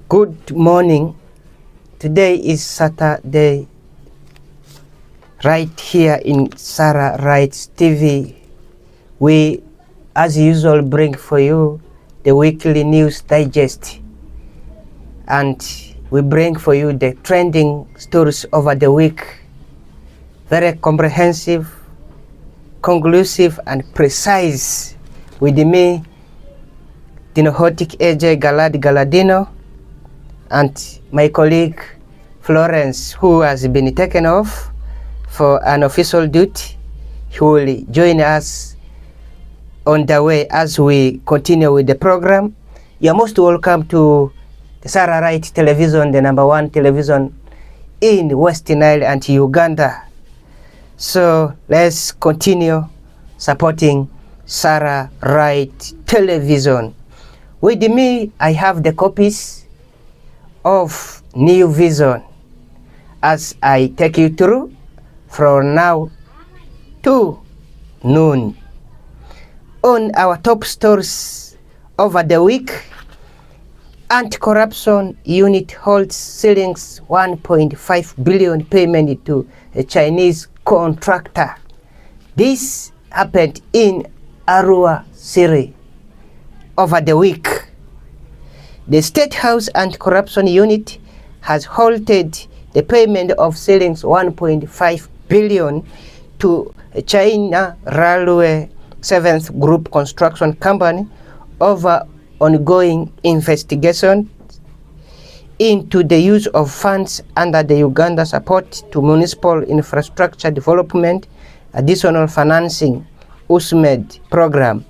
Good morning. Today is Saturday, right here in Sararights TV. We, as usual, bring for you the weekly news digest, and we bring for you the trending stories over the week. Very comprehensive, conclusive, and precise. With me, Dinohotic AJ Galadino, and my colleague Florence, who has been taken off for an official duty. He will join us on the way as we continue with the program. You are most welcome to the Sararights television, the #1 television in Western Nile and Uganda. So let's continue supporting Sararights television. With me, I have the copies of New Vision as I take you through from now to noon. On our top stories over the week, anti-corruption unit holds ceilings 1.5 billion payment to a Chinese contractor. This happened in Arua City over the week. The State House Anti-Corruption Unit has halted the payment of ceilings 1.5 billion to a China Railway 7th Group Construction Company over ongoing investigation into the use of funds under the Uganda Support to Municipal Infrastructure Development Additional Financing USMED program.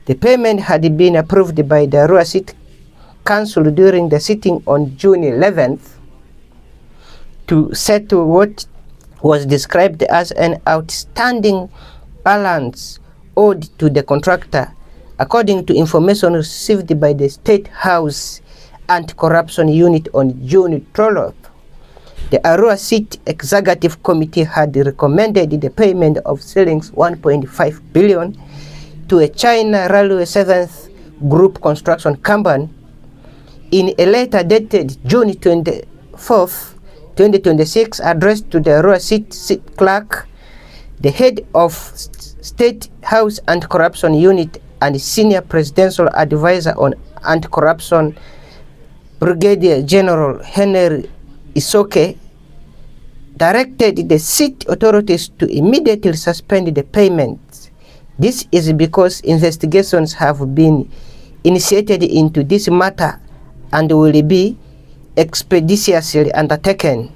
The payment had been approved by the Arua City Council during the sitting on June 11th to settle what was described as an outstanding balance owed to the contractor, according to information received by the State House Anti-Corruption Unit on June 12th. The Arua City Executive Committee had recommended the payment of ceilings 1.5 billion to a China Railway 7th Group Construction Company. In a letter dated June 24th, 2026, addressed to the Arua City Clerk, the head of State House Anti-Corruption Unit and Senior Presidential Advisor on Anti-Corruption, Brigadier General Henry Isoke, directed the city authorities to immediately suspend the payments. This is because investigations have been initiated into this matter and will be expeditiously undertaken.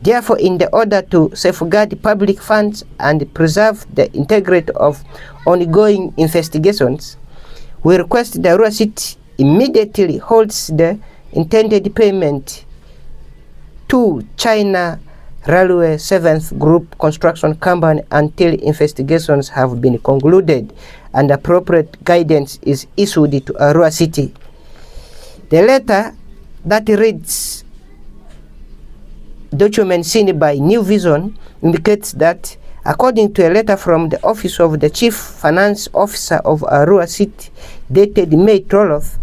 Therefore, in the order to safeguard public funds and preserve the integrity of ongoing investigations, we request the Arua City immediately holds the intended payment to China Railway 7th Group Construction Company until investigations have been concluded and appropriate guidance is issued to Arua City. The letter that reads, document seen by New Vision, indicates that according to a letter from the Office of the Chief Finance Officer of Arua City dated May 12th,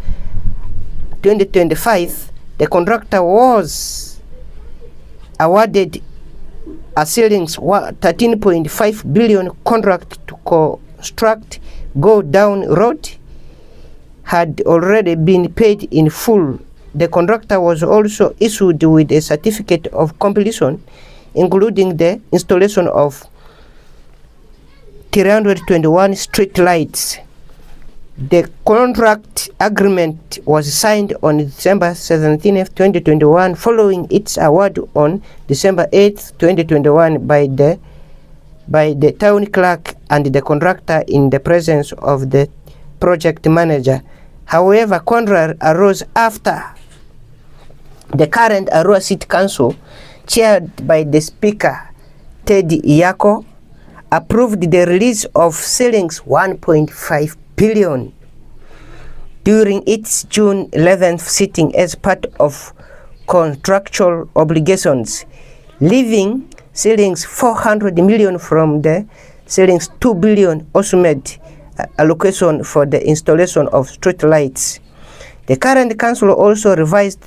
2025, the contractor was awarded a ceilings 13.5 billion contract to construct Go Down Road had already been paid in full. The contractor was also issued with a certificate of completion, including the installation of 321 street lights. The contract agreement was signed on December 17, 2021, following its award on December 8, 2021 by the town clerk and the contractor in the presence of the project manager. However, contrary arose after the current Arua City Council, chaired by the Speaker, Teddy Iyako, approved the release of ceilings 1.5 billion during its June 11th sitting as part of contractual obligations, leaving ceilings 400 million from the ceilings 2 billion USMED allocation for the installation of street lights. The current council also revised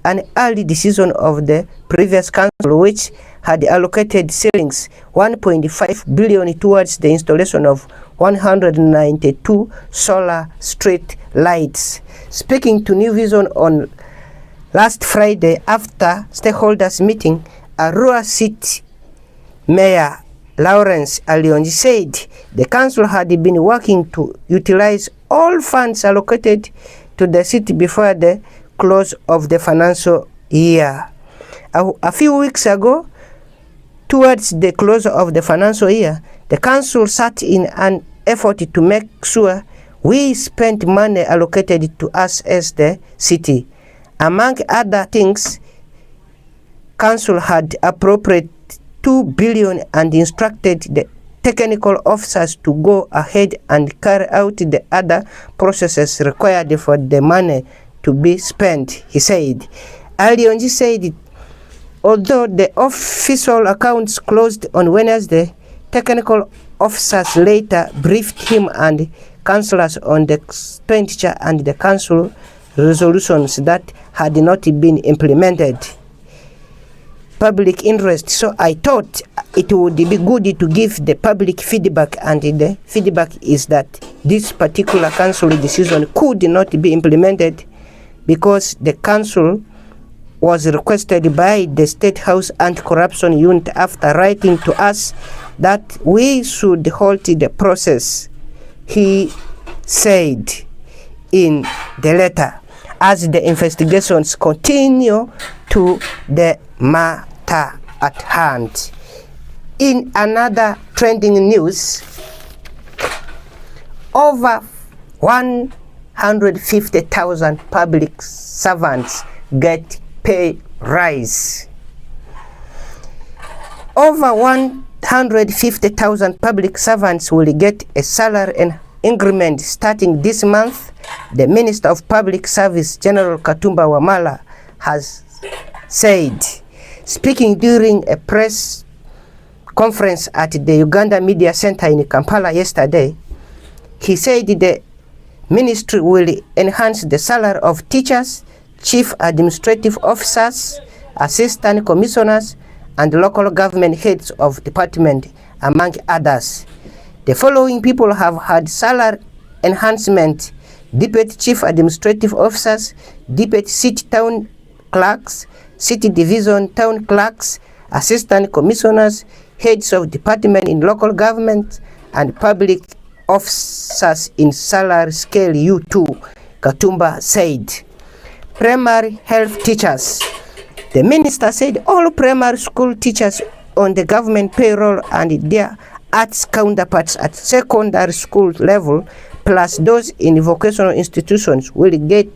an early decision of the previous council, which had allocated shillings 1.5 billion towards the installation of 192 solar street lights. Speaking to New Vision on last Friday after stakeholders meeting, Arua City Mayor Lawrence Alionji said the council had been working to utilize all funds allocated to the city before the close of the financial year. A few weeks ago, towards the close of the financial year, the council sat in an effort to make sure we spent money allocated to us as the city. Among other things, council had appropriated 2 billion and instructed the technical officers to go ahead and carry out the other processes required for the money to be spent, he said. Alionji said, although the official accounts closed on Wednesday, technical officers later briefed him and councillors on the expenditure and the council resolutions that had not been implemented. Public interest. So I thought it would be good to give the public feedback, and the feedback is that this particular council decision could not be implemented because the council was requested by the State House Anti-Corruption Unit after writing to us that we should halt the process, he said in the letter, as the investigations continue to the matter at hand. In another trending news, over 150,000 public servants get pay rise. Over 150,000 public servants will get a salary and increment starting this month, the Minister of Public Service, General Katumba Wamala, has said. Speaking during a press conference at the Uganda Media Center in Kampala yesterday, he said the ministry will enhance the salary of teachers, chief administrative officers, assistant commissioners, and local government heads of department, among others. The following people have had salary enhancement: Deputy Chief Administrative Officers, Deputy City Town Clerks, City Division Town Clerks, Assistant Commissioners, Heads of Department in Local Government, and Public Officers in Salary Scale U2, Katumba said. Primary health teachers. The minister said all primary school teachers on the government payroll and their arts counterparts at secondary school level, plus those in vocational institutions, will get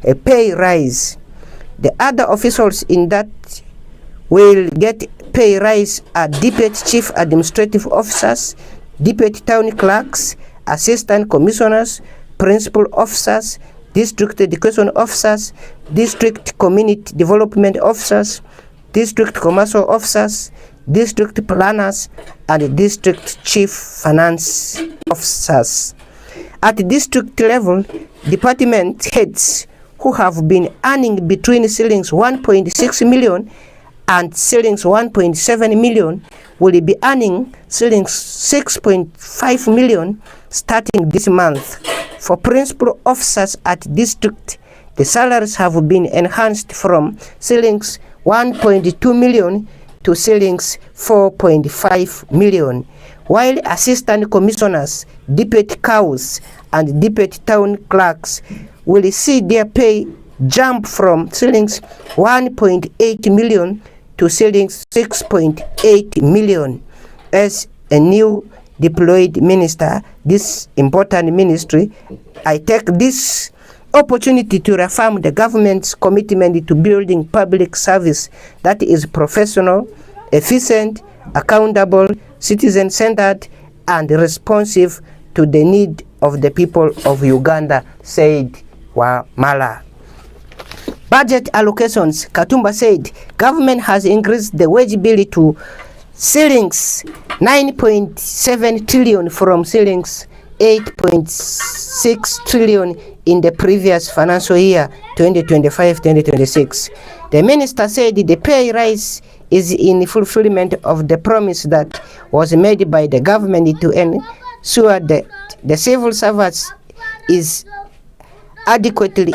a pay rise. The other officials in that will get pay rise are Deputy Chief Administrative Officers, Deputy Town Clerks, Assistant Commissioners, Principal Officers, District Education Officers, District Community Development Officers, District Commercial Officers, District Planners, and District Chief Finance Officers. At district level, department heads who have been earning between shillings 1.6 million and shillings 1.7 million will be earning shillings 6.5 million starting this month. For principal officers at district, the salaries have been enhanced from shillings 1.2 million to shillings 4.5 million, while assistant commissioners, deputy cows, and deputy town clerks will see their pay jump from shillings 1.8 million to shillings 6.8 million. As a new deployed minister, this important ministry, I take this opportunity to reaffirm the government's commitment to building public service that is professional, efficient, accountable, citizen-centered, and responsive to the need of the people of Uganda, said Wamala. Budget allocations. Katumba said government has increased the wage bill to shillings 9.7 trillion from shillings 8.6 trillion in the previous financial year 2025-2026. The minister said the pay rise is in fulfillment of the promise that was made by the government to ensure that the civil service is adequately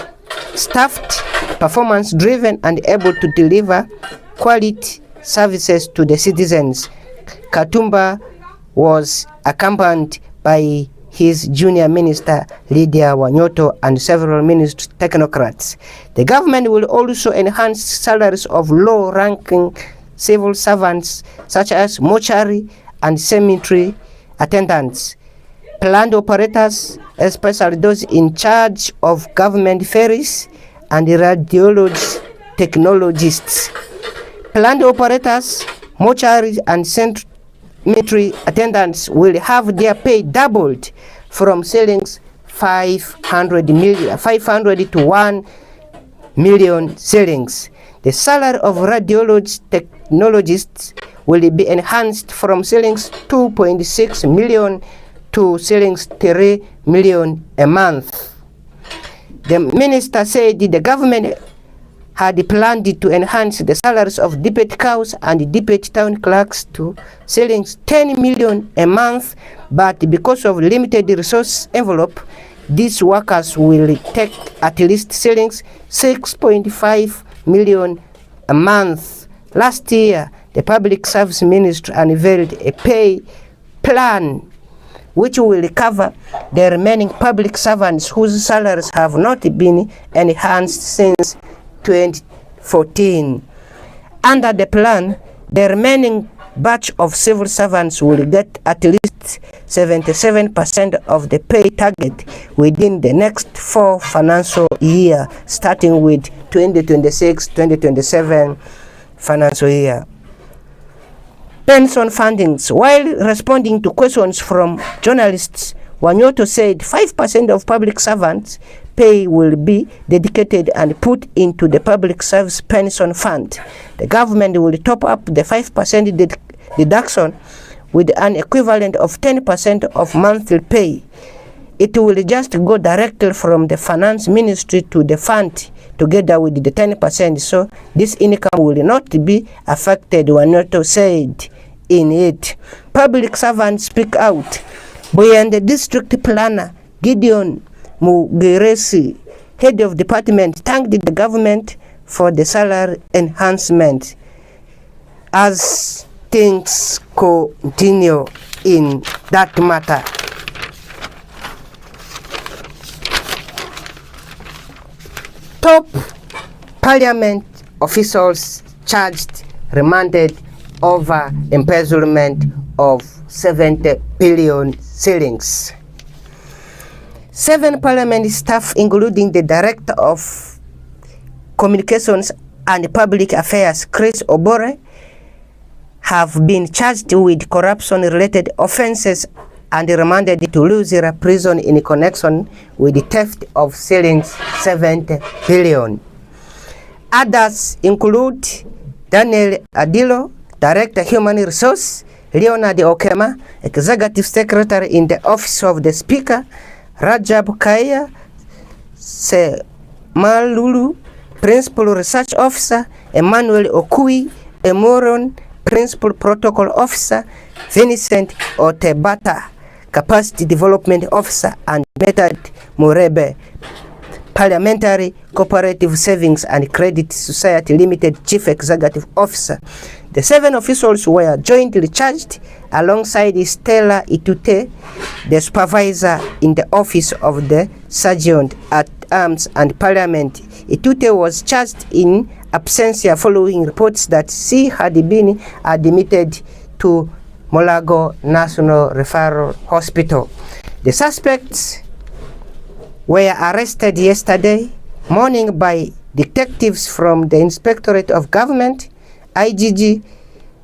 staffed, performance-driven, and able to deliver quality services to the citizens. Katumba was accompanied by his junior minister Lydia Wanyoto and several ministry technocrats. The government will also enhance salaries of low-ranking civil servants such as mortuary and cemetery attendants, plant operators, especially those in charge of government ferries, and radiology technologists. Plant operators, mortuary and cemetery attendants will have their pay doubled from shillings 500 to 1 million shillings. The salary of radiology technologists will be enhanced from shillings 2.6 million to shillings 3 million a month. The minister said the government had planned to enhance the salaries of deputy cows and deputy town clerks to shillings 10 million a month, but because of limited resource envelope, these workers will take at least shillings 6.5 million a month. Last year, the Public Service Ministry unveiled a pay plan which will cover the remaining public servants whose salaries have not been enhanced since 2014. Under the plan, the remaining batch of civil servants will get at least 77% of the pay target within the next 4 financial years, starting with 2026-2027 financial year. Pension fundings. While responding to questions from journalists, Wanyoto said 5% of public servants' pay will be dedicated and put into the public service pension fund. The government will top up the 5% deduction with an equivalent of 10% of monthly pay. It will just go directly from the finance ministry to the fund together with the 10%, so this income will not be affected, Wanyoto said in it. Public servants speak out. Boyande District Planner Gideon Mugeresi, head of department, thanked the government for the salary enhancement as things continue in that matter. Top parliament officials charged, remanded over embezzlement of 70 billion shillings. 7 parliament staff, including the Director of Communications and Public Affairs, Chris Obore, have been charged with corruption-related offences and remanded to Luzira prison in connection with the theft of shillings 70 billion. Others include Daniel Adilo, Director Human Resource, Leonard Okema, Executive Secretary in the Office of the Speaker, Rajab Kaya Semalulu, Principal Research Officer, Emmanuel Okui Emoron, Principal Protocol Officer, Vincent Otebata, Capacity Development Officer, and Method Murebe, Parliamentary Cooperative Savings and Credit Society Limited Chief Executive Officer. The 7 officials were jointly charged alongside Stella Itute, the supervisor in the Office of the Sergeant at Arms and Parliament. Itute was charged in absentia following reports that she had been admitted to Molago National Referral Hospital. The suspects were arrested yesterday morning by detectives from the Inspectorate of Government, IGG,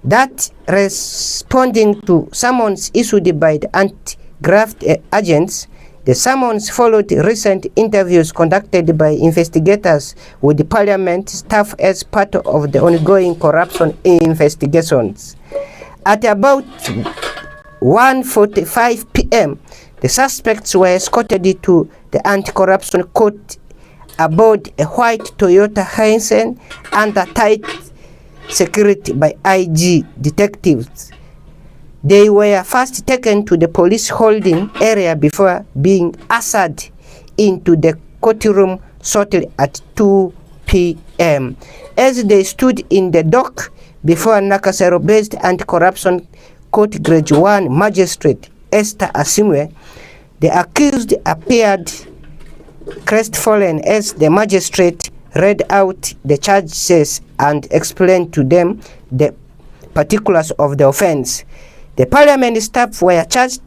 that responding to summons issued by the anti-graft agents. The summons followed recent interviews conducted by investigators with the Parliament staff as part of the ongoing corruption investigations. At about 1:45 p.m., The suspects were escorted to the anti-corruption court aboard a white Toyota Hiace under tight security by IG detectives. They were first taken to the police holding area before being ushered into the courtroom shortly at 2 p.m. As they stood in the dock before Nakasero-based anti-corruption court Grade 1 magistrate Esther Asimwe, the accused appeared crestfallen as the magistrate read out the charges and explained to them the particulars of the offense. The parliament staff were charged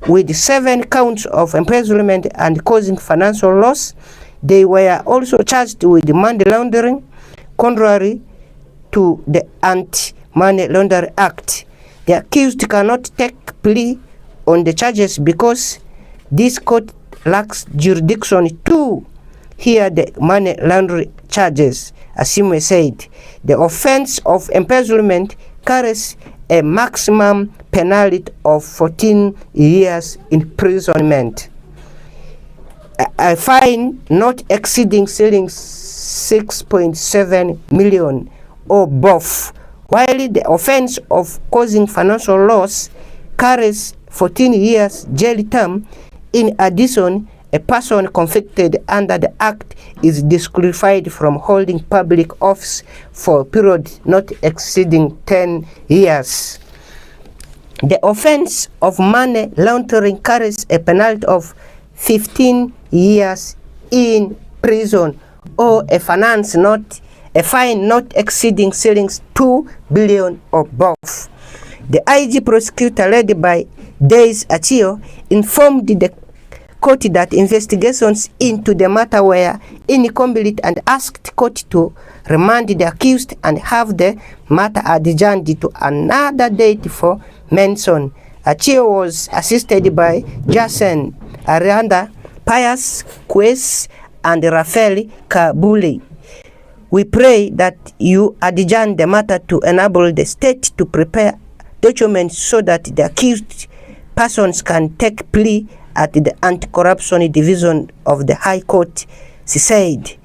with 7 counts of embezzlement and causing financial loss. They were also charged with money laundering, contrary to the Anti-Money Laundering Act. The accused cannot take plea on the charges because this court lacks jurisdiction to hear the money laundering charges. Asimwe said the offense of embezzlement carries a maximum penalty of 14 years imprisonment, a fine not exceeding 6.7 million or both, while the offense of causing financial loss carries 14 years jail term. In addition, a person convicted under the Act is disqualified from holding public office for a period not exceeding 10 years. The offense of money laundering carries a penalty of 15 years in prison or a fine not exceeding 2 billion or both. The IG prosecutor, led by Days Achio, informed the court that investigations into the matter were incomplete and asked court to remand the accused and have the matter adjourned to another date for mention. Achio was assisted by Jason Aranda, Pius Quest, and Rafael Kabuli. We pray that you adjourn the matter to enable the state to prepare documents so that the accused persons can take plea at the Anti-Corruption Division of the High Court, she said.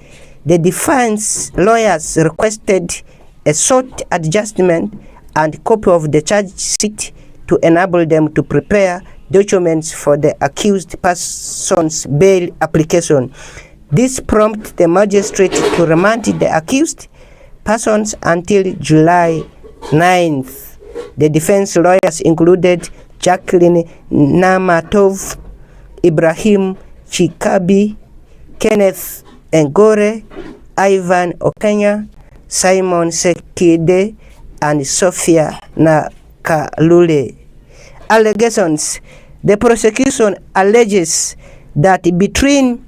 The defense lawyers requested a short adjustment and copy of the charge sheet to enable them to prepare documents for the accused person's bail application. This prompted the magistrate to remand the accused persons until July 9th. The defense lawyers included Jacqueline Namatov, Ibrahim Chikabi, Kenneth Ngore, Ivan Okenya, Simon Sekide, and Sophia Nakalule. Allegations. The prosecution alleges that between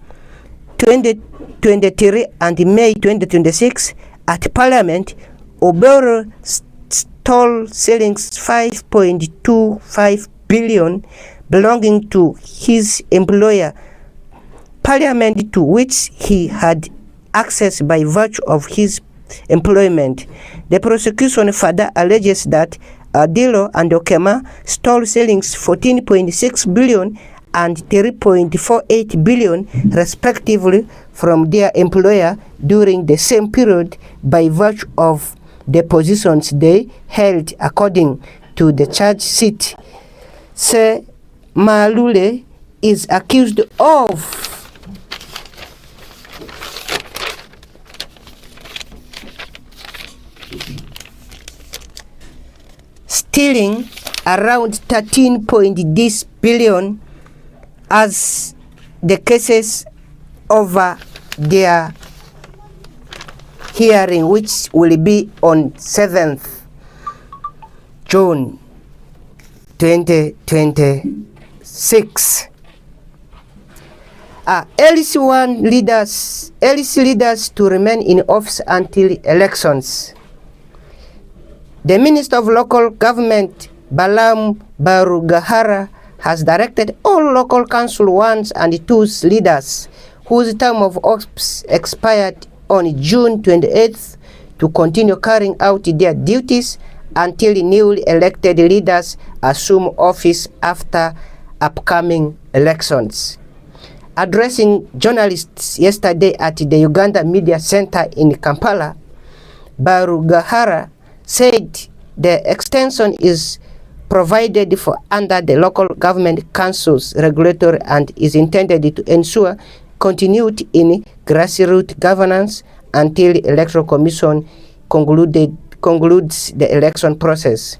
2023 and May 2026 at Parliament, Oboro stole shillings 5.25 billion belonging to his employer, Parliament, to which he had access by virtue of his employment. The prosecution further alleges that Adilo and Okema stole shillings 14.6 billion and 3.48 billion respectively from their employer during the same period by virtue of the positions they held according to the charge sheet. Se Malule is accused of stealing around 13.6 billion as the cases over their hearing, which will be on 7th June 2026. LC leaders to remain in office until elections. The Minister of Local Government, Balam Barugahara, has directed all local council 1s and 2s leaders whose term of office expired on June 28th to continue carrying out their duties until newly elected leaders assume office after upcoming elections. Addressing journalists yesterday at the Uganda Media Center in Kampala, Barugahara said the extension is provided for under the local government council's regulatory and is intended to ensure continuity in grassroots governance until the Electoral Commission concludes the election process.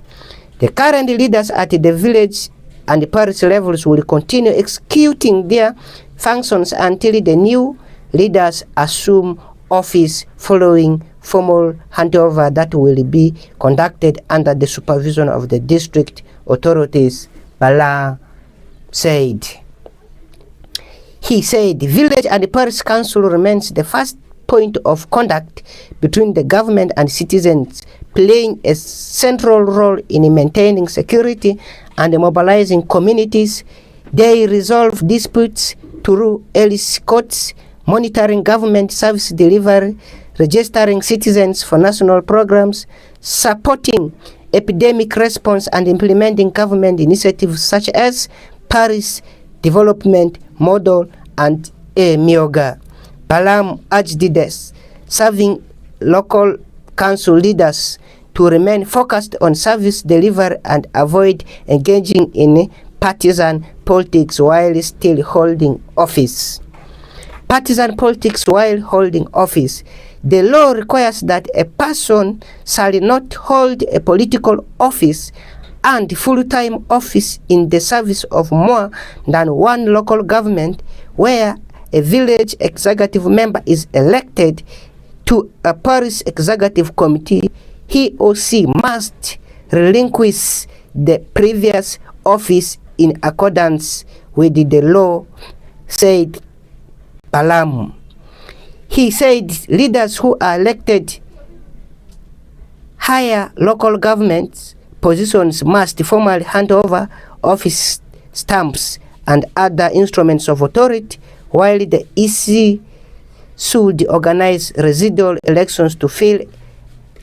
The current leaders at the village and parish levels will continue executing their functions until the new leaders assume office following formal handover that will be conducted under the supervision of the district authorities, Bala said. He said the village and the parish council remains the first point of contact between the government and citizens, playing a central role in maintaining security and mobilizing communities. They resolve disputes through early courts, monitoring government service delivery, registering citizens for national programs, supporting epidemic response, and implementing government initiatives such as Paris Development Model and Myoga. Balam urged this, serving local council leaders to remain focused on service delivery and avoid engaging in partisan politics while still holding office. Partisan politics while holding office. The law requires that a person shall not hold a political office and full-time office in the service of more than one local government where a village executive member is elected to a parish executive committee. He or she must relinquish the previous office in accordance with the law, said Balam. He said leaders who are elected higher local government positions must formally hand over office stamps and other instruments of authority, while the EC should organize residual elections to fill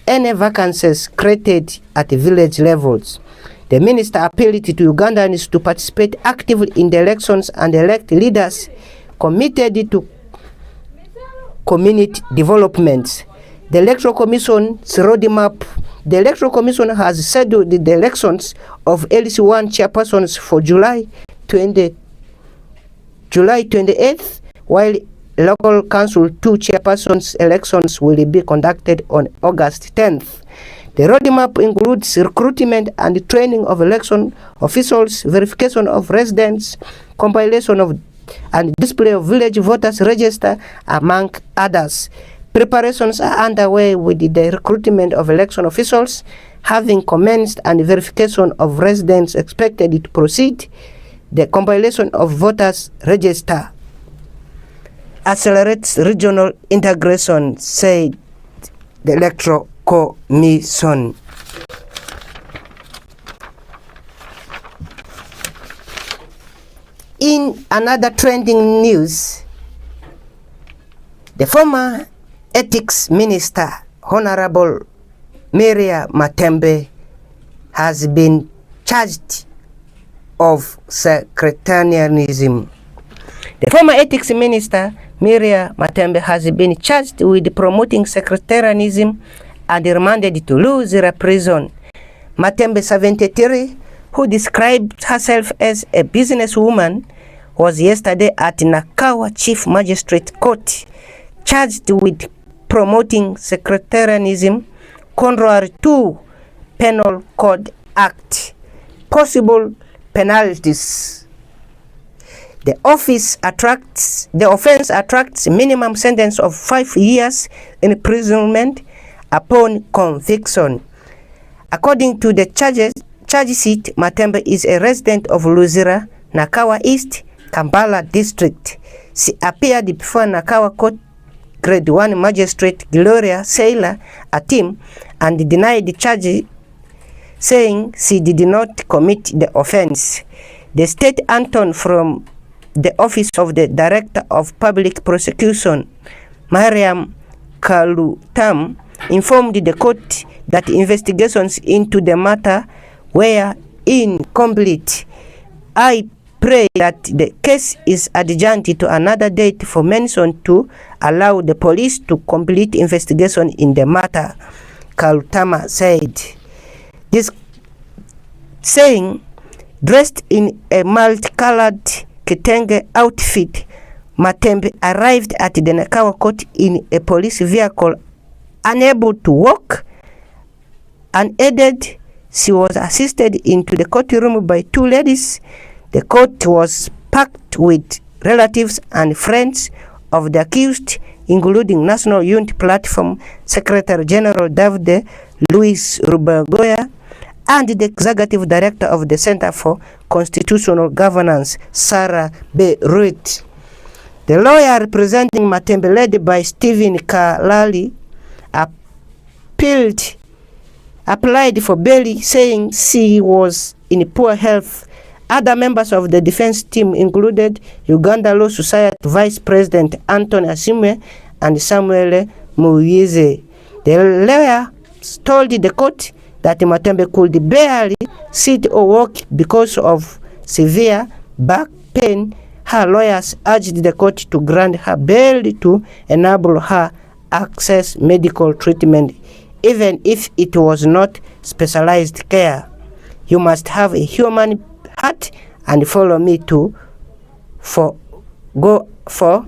any vacancies created at the village levels. The minister appealed to Ugandans to participate actively in the elections and elect leaders committed to community development. The Electoral Commission's roadmap. The Electoral Commission has scheduled the elections of LC1 chairpersons for July 28th, while local council 2 chairpersons elections will be conducted on August 10th. The roadmap includes recruitment and training of election officials, verification of residents, compilation of and display of village voters register, among others. Preparations are underway with the recruitment of election officials having commenced and verification of residents expected to proceed. The compilation of voters register accelerates regional integration, said the Electoral Commission. In another trending news, the former Ethics Minister, Honorable Maria Matembe, has been charged of sectarianism. The former Ethics Minister, Maria Matembe, has been charged with promoting sectarianism and remanded to Luzira prison. Matembe, 73, who described herself as a businesswoman, was yesterday at Nakawa Chief Magistrate Court charged with promoting sectarianism contrary to Penal Code Act. Possible penalties. The offense attracts minimum sentence of 5 years imprisonment upon conviction. According to the charge sheet, Matembe is a resident of Luzira, Nakawa East, Kampala District. She appeared before Nakawa Court Grade 1 Magistrate Gloria Saylor Atim and denied the charge, saying she did not commit the offense. The state attorney from the Office of the Director of Public Prosecution, Mariam Kalutam, informed the court that investigations into the matter were incomplete. I pray that the case is adjourned to another date for mention to allow the police to complete investigation in the matter, Kalutama said. This saying, dressed in a multicolored kitenge outfit, Matembe arrived at the Nakawa court in a police vehicle, unable to walk. Unaided, she was assisted into the courtroom by two ladies. The court was packed with relatives and friends of the accused, including National Unity Platform Secretary General David Luis Rubagoya and the Executive Director of the Center for Constitutional Governance, Sararights. The lawyer representing Matembe, led by Stephen Kalali, applied for bail, saying she was in poor health. Other members of the defense team included Uganda Law Society Vice President Anthony Asimwe and Samuel Muyize. The lawyer told the court that Matembe could barely sit or walk because of severe back pain. Her lawyers urged the court to grant her bail to enable her access medical treatment, even if it was not specialized care. You must have a human heart and follow me to go for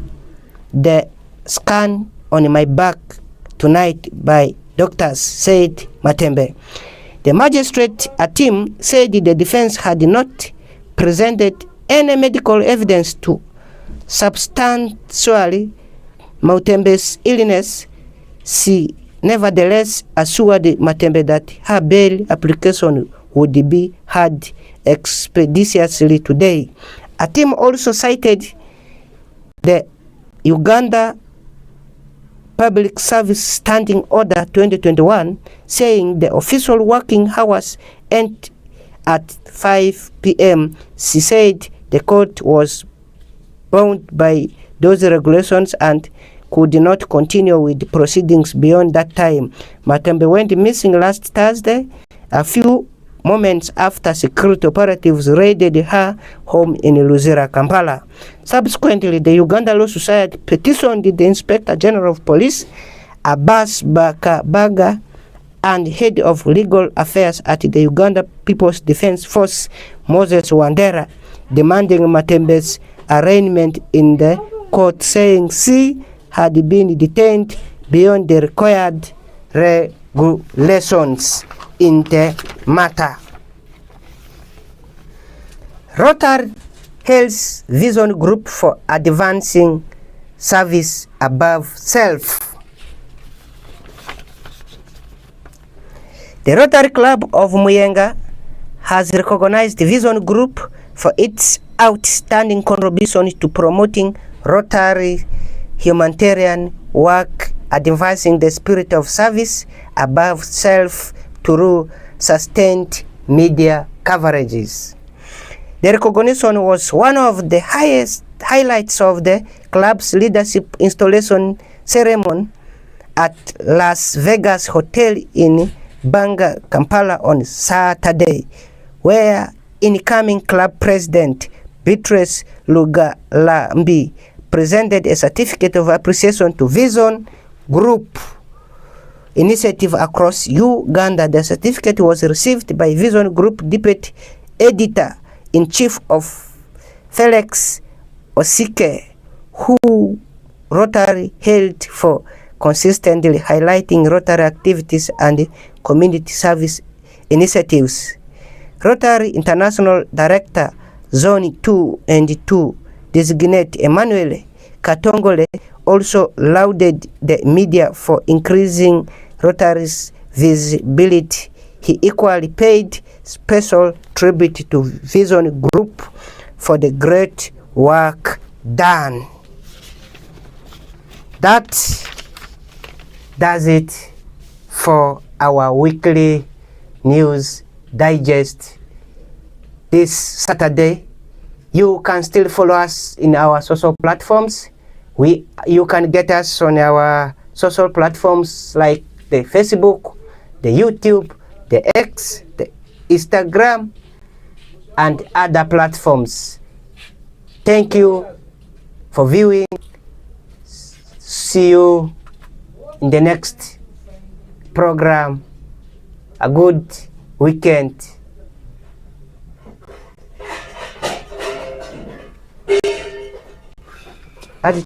the scan on my back tonight by doctors, said Matembe. The magistrate team said the defense had not presented any medical evidence to substantially Matembe's illness. She nevertheless assured Matembe that her bail application would be heard expeditiously today. A team also cited the Uganda Public Service Standing Order 2021, saying the official working hours end at 5 p.m. She said the court was bound by those regulations and could not continue with proceedings beyond that time. Matembe went missing last Thursday, a few moments after security operatives raided her home in Luzira, Kampala. Subsequently, the Uganda Law Society petitioned the Inspector General of Police, Abbas Bakabaga, and Head of Legal Affairs at the Uganda People's Defense Force, Moses Wandera, demanding Matembe's arraignment in the court, saying she had been detained beyond the required regulations in the matter. Rotary hails Vision Group for advancing service above self. The Rotary Club of Muyenga has recognized the Vision Group for its outstanding contribution to promoting Rotary humanitarian work, advancing the spirit of service above self through sustained media coverages. The recognition was one of the highlights of the club's leadership installation ceremony at Las Vegas Hotel in Banga, Kampala on Saturday, where incoming club president Beatrice Lugalambi presented a certificate of appreciation to Vision Group initiative across Uganda. The certificate was received by Vision Group Deputy Editor-in-Chief of Felix Osike, who Rotary hailed for consistently highlighting Rotary activities and community service initiatives. Rotary International Director Zone 2 and 2 designate Emmanuel Katongole also lauded the media for increasing Rotary's visibility. He equally paid special tribute to Vision Group for the great work done. That does it for our weekly news digest this Saturday. You can still follow us in our social platforms. You can get us on our social platforms like the Facebook, the YouTube, the X, the Instagram, and other platforms. Thank you for viewing. See you in the next program. A good weekend.